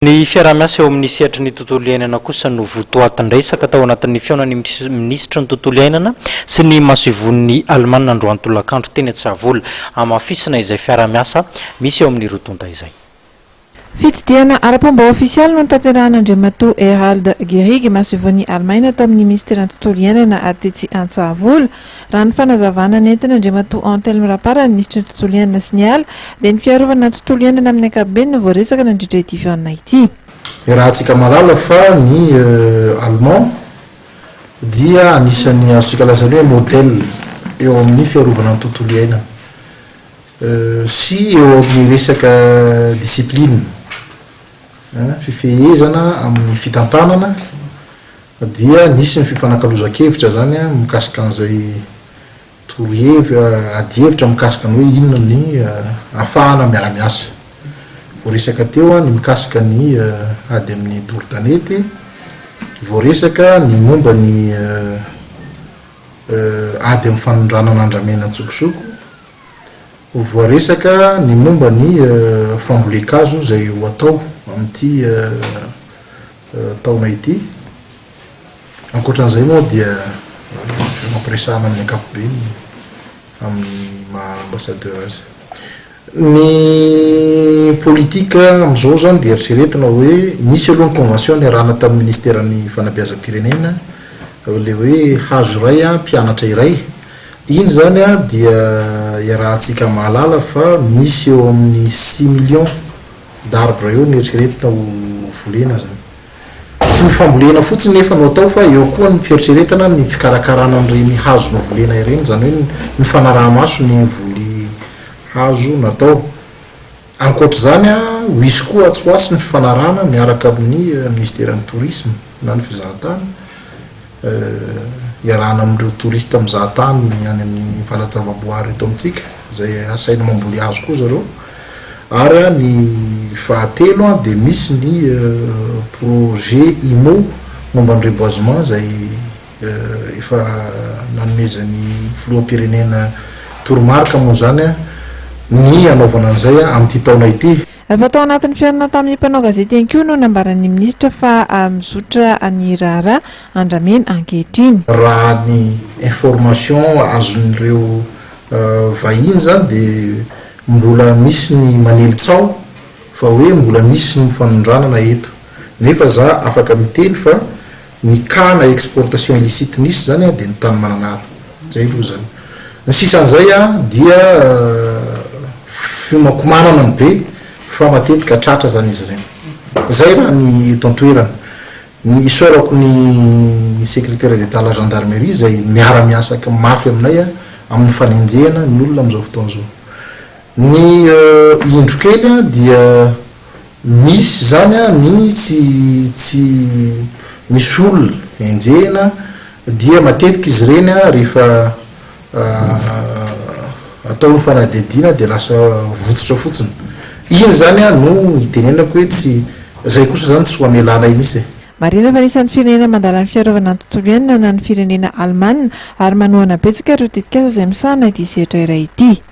Ny fiarah-miasa eo amin'ny sehatry ny tontolo iainana kosa no votoatin-dresaka tao anatin'ny fiaonan'ny minisitra ny tontolo iainana sy ny masivon'ny Alemana androany tolakandro teny Antsahavola amafisina izay fiarah-miasa misy eo amin'ny rotonta izay. Fitsidiana ara-pambao ofisialy no tanterahana Herald Gehrig masivon'ny Alemaina tao amin'ny ministera ny tontolo iainana atetsy Antsahavola raha ny fanazavana nentina Antelme Rapara ny ministra ny tontolo iainana sy ny ala dia ny fiarovana tontolo iainana amin'ny ankapobeny no voaresaka nandritra ity fiaonana ity. Raha antsika malala fa ny Allemand dia anisan'ny azontsika lazaina hoe modèle eo amin'ny fiarovana ny tontolo iainana sy eo amin'ny resaka discipline fifehezana amin'ny fitantanana dia nisy ny fifanankalozan-kevitra zany mikasika an'izay adi-hevitra mikasika ny hoe inona ny ahafahana miara-miasa voaresaka teo ny mikasika ny ady amin'ny doro-tanety voaresaka ny momba ny ady amin'ny fanondrana an'andramena tsokosoko voaresaka ny momba ny fambolekazo zay ho atao amin'ity taona ity ankoatran'izay moa dia mampiresahana amin'ny ankapobeny amin'ny maha-ambassadeur azy. Ny politika amin'izao zany dia eritreretina hoe misy aloha ny convention niarahana tamin'ny ministeran'ny fanabeazam-pirenena le hoe hazo iray mpianatra iray iny zany dia iarahantsika mahalala fa misy eo amin'ny 6 millions d'arbres eo ny eritreretina ho volena zany sy ny fambolena fotsiny nefa no atao fa eo koa ny fieritreretana ny fikarakarana an'ireny hazo no volena ireny zany hoe ny fanaraha-maso ny voly hazo natao ankoatra zany ho isy koa tsy hoasy ny fifanarahana miaraka amin'ny ministeran'ny tourisme na ny fizahatany iarahana amin'ireo touriste mizahatany any amin'ny valan-javaboary eto amintsika zay asaina mamboly hazo koa zareo ary ny fahatelo dia misy ny projet IMO momba ny reboisement zay efa nanomezan'ny filoham-pirenena toromarika moa zany ny anaovana an'izay amin'ity taona ity. Efa tao anatin'ny fiainana tamin'ny mpanao gazety ihany koa no nambaran'ny ministra fa mizotra ny raharaha andramena ankehitriny. Raha ny information azon'ireo vahiny zany dia mbola misy ny manelitsao fa hoe mbola misy ny fanondranana eto nefa za afaka miteny fa ny kana exportation illicite nisy zany dia ny tany mananara zay aloha zany ny sisan'izay dia fimakomanana ny be fa matetika tratra zany izy ireny zay raha ny tontoerana ny isorako ny secrétaire d'état la gendarmerie zay miara-miasaka mafy aminay amin'ny fanenjehana ny olona amin'izao fotoan'izao. Ny indrokely dia misy zany ny tsy misy olona enjehana dia matetika izy ireny rehefa atao ny fanadihadiana dia lasa vototra fotsiny iny zany no itenenako hoe tsy zay kosa zany tsy ho amelanay misy. Marina fa nisan'ny firenena mandala ny fiarovana ny tontolo iainana na ny firenena Alemana ary manohana betsaka ireo tetikasa izay misahana ity sehatra iray ity.